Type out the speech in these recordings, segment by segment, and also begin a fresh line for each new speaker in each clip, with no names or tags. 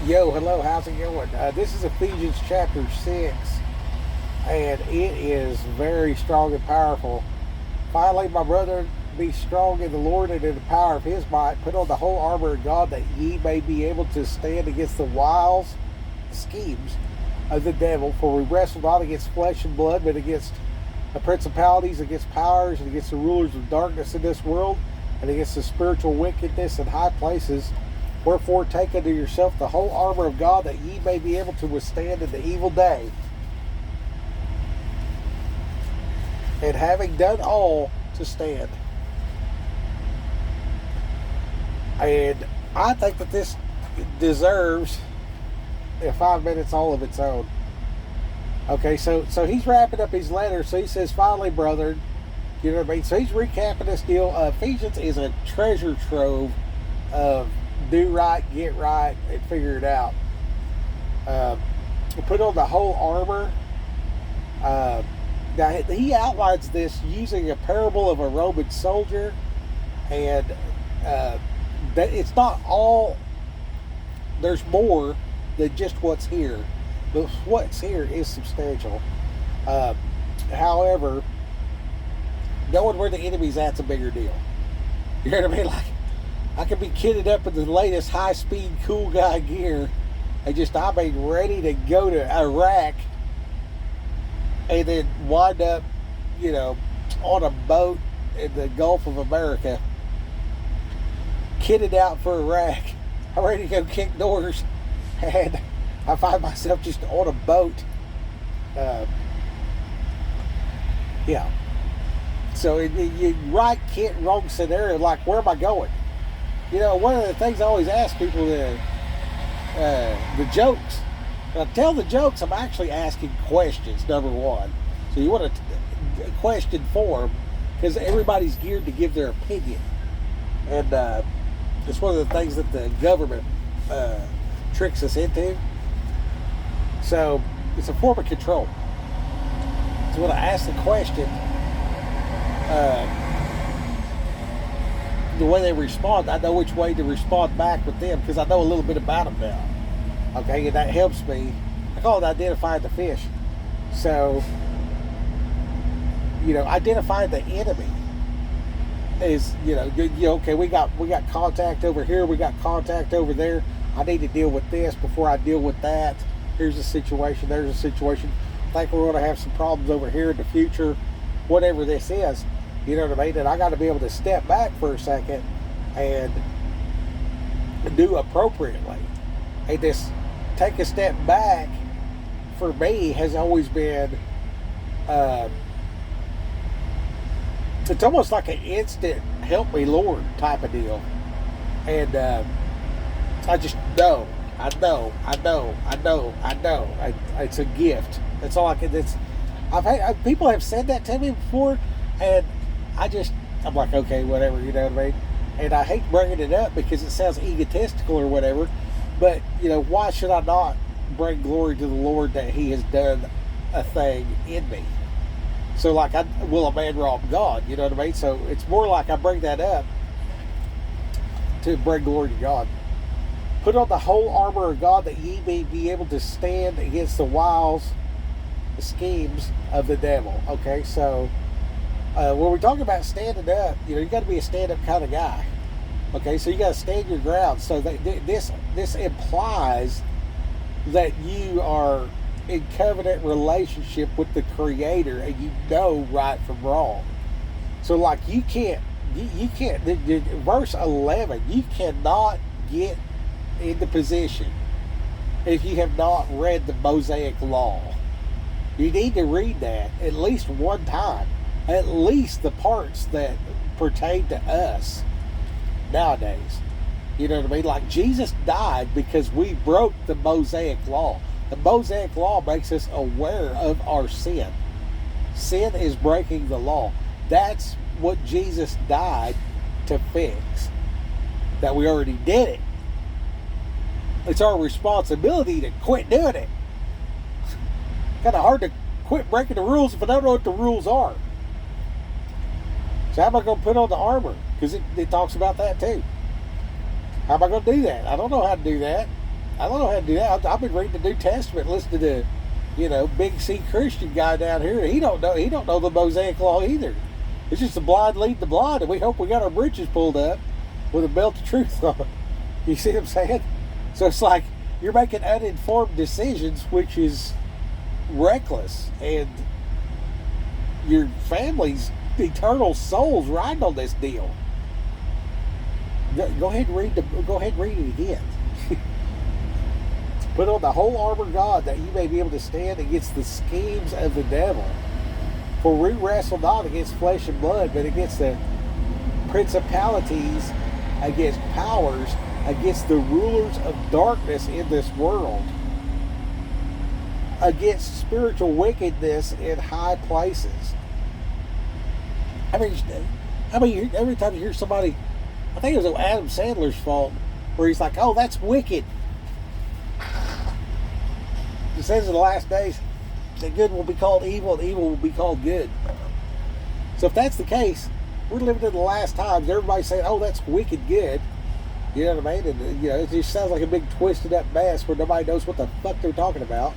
Yo, hello, how's it going? This is Ephesians chapter 6, and it is very strong and powerful. Finally, my brother, be strong in the Lord and in the power of his might. Put on the whole armor of God that ye may be able to stand against the wiles, schemes of the devil. For we wrestle not against flesh and blood, but against the principalities, against powers, and against the rulers of darkness in this world, and against the spiritual wickedness in high places. Wherefore take unto yourself the whole armor of God, that ye may be able to withstand in the evil day. And having done all, to stand. And I think that this deserves 5 minutes all of its own. Okay, so he's wrapping up his letter. So he says, finally, brethren, you know what I mean? So he's recapping this deal. Ephesians is a treasure trove of do right, get right, and figure it out. Put on the whole armor. Now, he outlines this using a parable of a Roman soldier, and that it's not all, there's more than just what's here. But what's here is substantial. However, knowing where the enemy's at's a bigger deal. You know what I mean? Like, I could be kitted up in the latest high-speed cool guy gear and I mean, ready to go to Iraq and then wind up, on a boat in the Gulf of America, kitted out for Iraq. I'm ready to go kick doors, and I find myself just on a boat. Yeah. So you right kit, wrong scenario. Like, where am I going? One of the things I always ask people, the jokes. When I tell the jokes, I'm actually asking questions, number one. So you want a question form, because everybody's geared to give their opinion. And it's one of the things that the government tricks us into. So it's a form of control. So when I ask the question, the way they respond, I know which way to respond back with them, because I know a little bit about them now. Okay, and that helps me. I call it identifying the fish. So, identifying the enemy is, okay, we got contact over here, we got contact over there. I need to deal with this before I deal with that. Here's a situation, there's a situation. I think we're going to have some problems over here in the future, whatever this is. You know what I mean? And I got to be able to step back for a second and do appropriately. And this take a step back, for me, has always been, it's almost like an instant help me Lord type of deal. And I just know. It's a gift. That's all I can. People have said that to me before, and I'm like, okay, whatever, you know what I mean? And I hate bringing it up because it sounds egotistical or whatever, but, why should I not bring glory to the Lord that He has done a thing in me? So, like, will a man rob God? You know what I mean? So it's more like I bring that up to bring glory to God. Put on the whole armor of God, that ye may be able to stand against the wiles, the schemes of the devil. Okay, so when we're talking about standing up, you got to be a stand-up kind of guy. Okay, so you got to stand your ground. So this implies that you are in covenant relationship with the Creator, and you know right from wrong. So, like, you can't. Verse 11, you cannot get into position if you have not read the Mosaic Law. You need to read that at least one time. At least the parts that pertain to us nowadays. You know what I mean? Like, Jesus died because we broke the Mosaic Law. The Mosaic Law makes us aware of our sin. Sin is breaking the law. That's what Jesus died to fix. That we already did it. It's our responsibility to quit doing it. Kind of hard to quit breaking the rules if I don't know what the rules are. So how am I going to put on the armor? Because it talks about that too. How am I going to do that? I don't know how to do that. I don't know how to do that. I've been reading the New Testament, listening to, Big C Christian guy down here. He don't know the Mosaic Law either. It's just the blind lead the blind, and we hope we got our britches pulled up with a belt of truth on. You see what I'm saying? So it's like you're making uninformed decisions, which is reckless, and your family's eternal souls riding on this deal. Go ahead and read it again. Put on the whole armor of God, that you may be able to stand against the schemes of the devil. For we wrestle not against flesh and blood, but against the principalities, against powers, against the rulers of darkness in this world, against spiritual wickedness in high places. I mean, every time you hear somebody, I think it was Adam Sandler's fault, where he's like, "Oh, that's wicked." It says in the last days that good will be called evil and evil will be called good. So if that's the case, we're living in the last times. Everybody's saying, "Oh, that's wicked good." You know what I mean? And it just sounds like a big twisted up mess where nobody knows what the fuck they're talking about.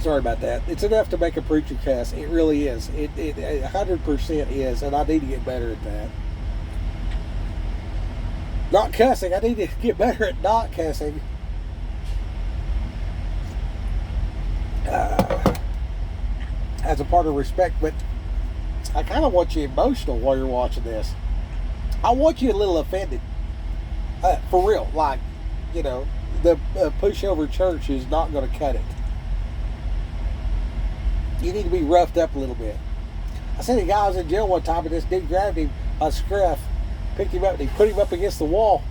Sorry about that. It's enough to make a preacher cuss. It really is. It 100% is, and I need to get better at that. Not cussing. I need to get better at not cussing. As a part of respect, but I kind of want you emotional while you're watching this. I want you a little offended. For real. Like, the pushover church is not going to cut it. You need to be roughed up a little bit. I seen a guy was in jail one time, and this dude grabbed him by the scruff, picked him up, and he put him up against the wall,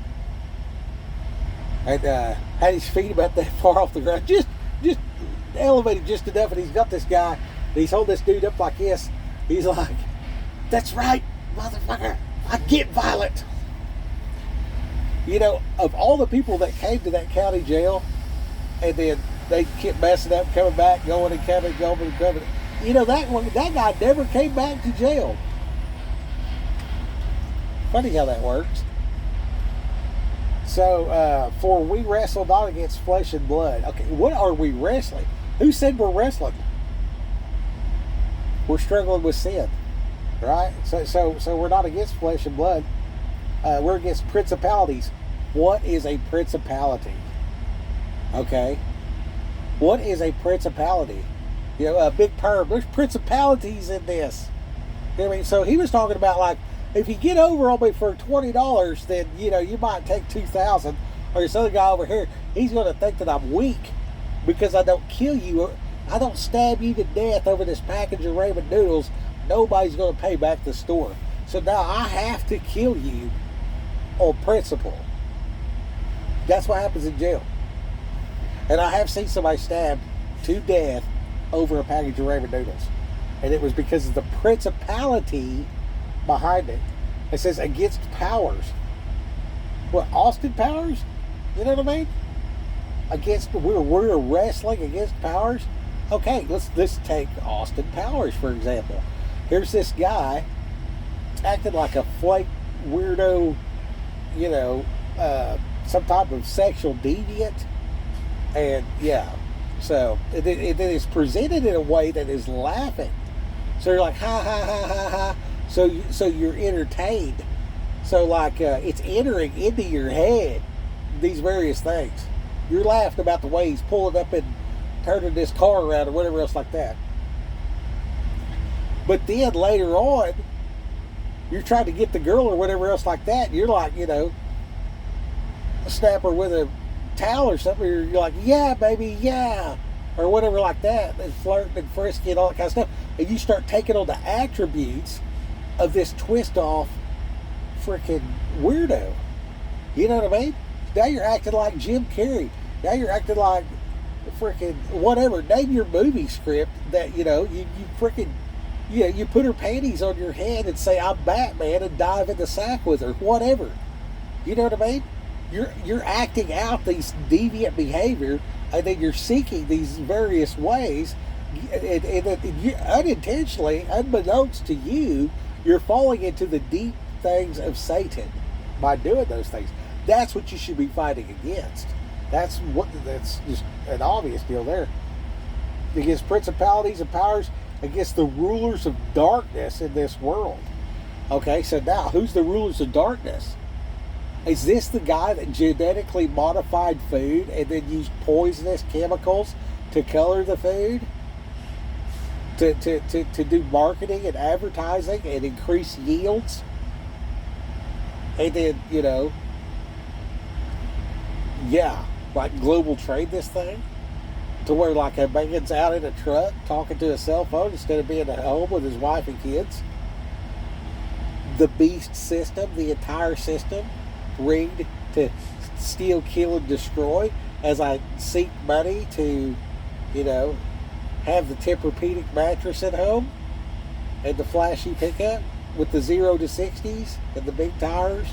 and had his feet about that far off the ground, just elevated just enough, and he's got this guy, and he's holding this dude up like this. He's like, "That's right, motherfucker, I get violent." Of all the people that came to that county jail, and then they kept messing up, coming back, going and coming. That guy never came back to jail. Funny how that works. So, for we wrestle not against flesh and blood. Okay, what are we wrestling? Who said we're wrestling? We're struggling with sin, right? So we're not against flesh and blood. We're against principalities. What is a principality? Okay. What is a principality? A big perm. There's principalities in this. You know what I mean? So he was talking about, like, if you get over on me for $20, then, you might take $2,000. Or this other guy over here, he's going to think that I'm weak because I don't kill you. I don't stab you to death over this package of ramen noodles. Nobody's going to pay back the store. So now I have to kill you on principle. That's what happens in jail. And I have seen somebody stabbed to death over a package of ramen noodles. And it was because of the principality behind it. It says against powers. What, Austin Powers? You know what I mean? We're wrestling against powers. Okay, let's take Austin Powers, for example. Here's this guy acting like a flake weirdo, some type of sexual deviant. And so it is presented in a way that is laughing. So you're like, ha ha ha ha ha. So you're entertained. So like it's entering into your head these various things. You're laughing about the way he's pulling up and turning this car around or whatever else like that. But then later on, you're trying to get the girl or whatever else like that. And you're like, snap her with a towel or something. You're like, "Yeah, baby, yeah," or whatever like that. And flirting and frisky and all that kind of stuff. And you start taking on the attributes of this twist off freaking weirdo. You know what I mean? Now you're acting like Jim Carrey. Now you're acting like freaking whatever. Name your movie script that you freaking you put her panties on your head and say, "I'm Batman," and dive in the sack with her. Whatever. You know what I mean? You're acting out these deviant behavior, and then you're seeking these various ways, and you, unintentionally, unbeknownst to you, you're falling into the deep things of Satan by doing those things. That's what you should be fighting against. That's just an obvious deal there. Against principalities and powers, against the rulers of darkness in this world. Okay, so now, who's the rulers of darkness? Is this the guy that genetically modified food and then used poisonous chemicals to color the food? To do marketing and advertising and increase yields? And then, like global trade this thing? To where like a man's out in a truck talking to a cell phone instead of being at home with his wife and kids. The beast system, the entire system, rigged to steal, kill, and destroy as I seek money to, have the Tempur-Pedic mattress at home and the flashy pickup with the 0 to 60s and the big tires.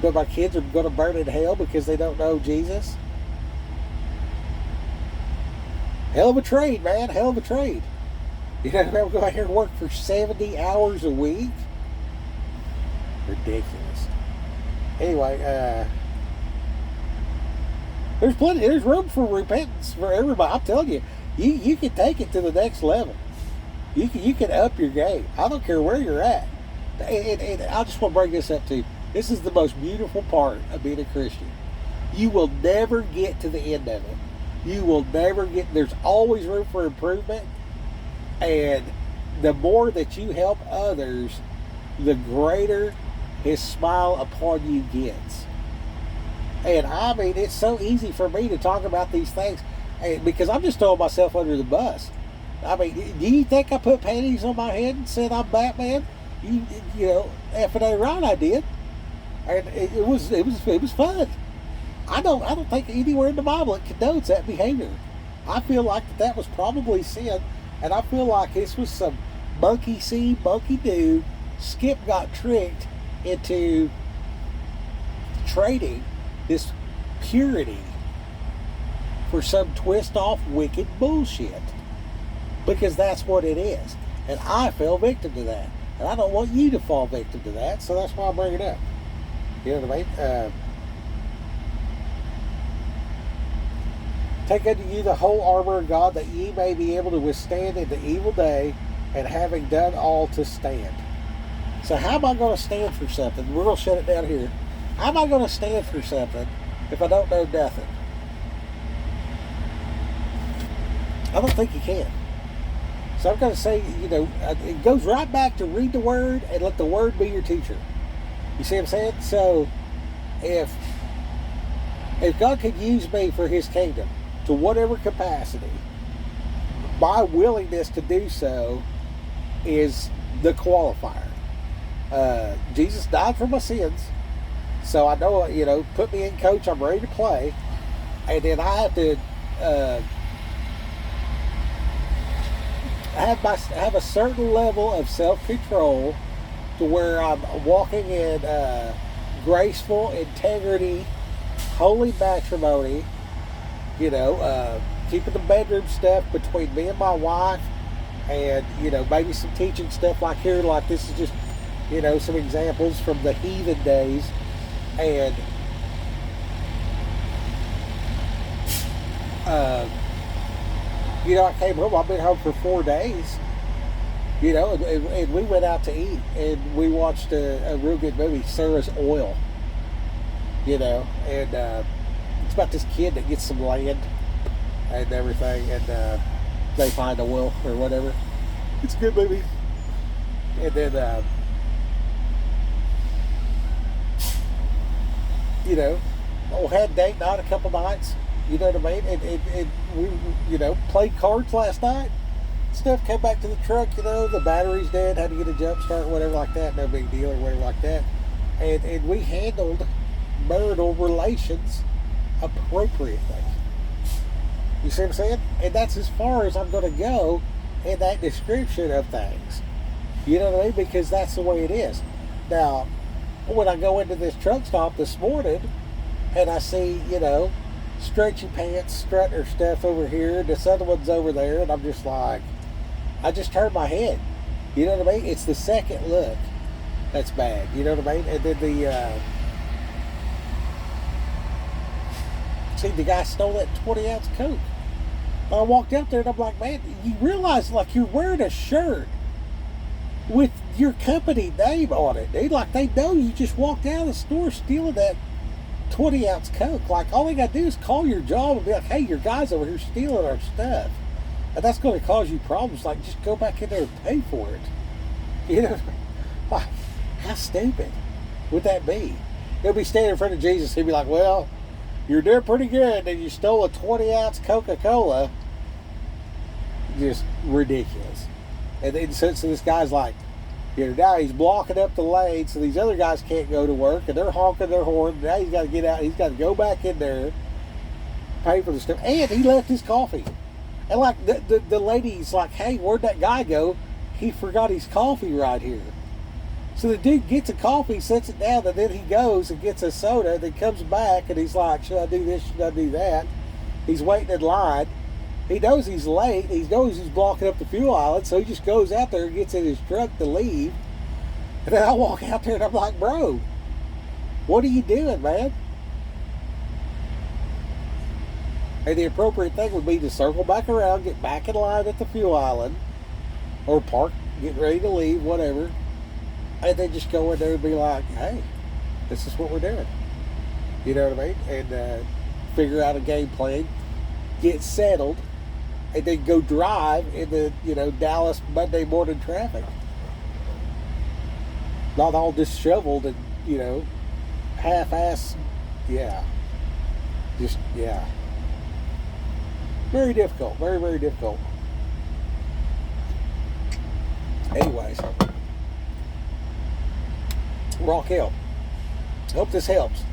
But my kids are going to burn in hell because they don't know Jesus. Hell of a trade, man. Hell of a trade. I'm going out here and work for 70 hours a week. Ridiculous. Anyway, there's room for repentance for everybody. I'm telling you, you can take it to the next level. You can up your game. I don't care where you're at. And I just want to bring this up too. This is the most beautiful part of being a Christian. You will never get to the end of it. You will never get, there's always room for improvement. And the more that you help others, the greater his smile upon you gets. And I mean, it's so easy for me to talk about these things because I'm just throwing myself under the bus. I mean, do you think I put panties on my head and said I'm Batman? If it ain't right, I did. And it was fun. I don't think anywhere in the Bible it condones that behavior. I feel like that was probably sin, and I feel like this was some monkey see, monkey do. Skip got tricked into trading this purity for some twist off wicked bullshit. Because that's what it is. And I fell victim to that. And I don't want you to fall victim to that, so that's why I bring it up. You know what I mean? Take unto you the whole armor of God, that ye may be able to withstand in the evil day, and having done all to stand. So how am I going to stand for something? We're going to shut it down here. How am I going to stand for something if I don't know nothing? I don't think you can. So I'm going to say, it goes right back to read the Word and let the Word be your teacher. You see what I'm saying? So if God could use me for His kingdom to whatever capacity, my willingness to do so is the qualifier. Jesus died for my sins, so I know, put me in, coach, I'm ready to play, and then I have to have a certain level of self-control to where I'm walking in graceful integrity, holy matrimony, keeping the bedroom stuff between me and my wife, and maybe some teaching stuff like here, like this is just some examples from the heathen days. And I came home, I've been home for 4 days, and we went out to eat, and we watched a real good movie, Sarah's Oil, and it's about this kid that gets some land and everything, and they find oil or whatever. It's a good movie. And then we had date night a couple nights, you know what I mean, and we played cards last night. Stuff came back to the truck, the battery's dead, had to get a jump start, whatever like that, no big deal or whatever like that. And we handled marital relations appropriately. You see what I'm saying? And that's as far as I'm going to go in that description of things. You know what I mean? Because that's the way it is. Now, when I go into this truck stop this morning and I see, stretchy pants strutting her stuff over here, this other one's over there, and I'm just like, I just turn my head. You know what I mean? It's the second look that's bad. You know what I mean? And then See, the guy stole that 20-ounce Coke. I walked out there and I'm like, man, you realize like you're wearing a shirt with your company name on it, dude. Like they know you just walked out of the store stealing that 20-ounce Coke. Like all they got to do is call your job and be like, hey, your guy's over here stealing our stuff. And that's going to cause you problems. Like just go back in there and pay for it. You know, like how stupid would that be? He'll be standing in front of Jesus. He'll be like, well, you're doing pretty good, and you stole a 20-ounce Coca-Cola. Just ridiculous. And then so this guy's like, you know, now he's blocking up the lane so these other guys can't go to work, and they're honking their horn. Now he's got to get out. He's got to go back in there, pay for the stuff. And he left his coffee. And like the lady's like, hey, where'd that guy go? He forgot his coffee right here. So the dude gets a coffee, sets it down, and then he goes and gets a soda, and then comes back, and he's like, should I do this, should I do that? He's waiting in line. He knows he's late. He knows he's blocking up the fuel island, so he just goes out there and gets in his truck to leave. And then I walk out there, and I'm like, bro, what are you doing, man? And the appropriate thing would be to circle back around, get back in line at the fuel island, or park, get ready to leave, whatever. And then just go in there and be like, hey, this is what we're doing. You know what I mean? And figure out a game plan, get settled, and then go drive in the, you know, Dallas Monday morning traffic. Not all disheveled and, you know, half-assed. Yeah. Just, yeah. Very difficult. Very, very difficult. Anyways. Rock help. Hope this helps.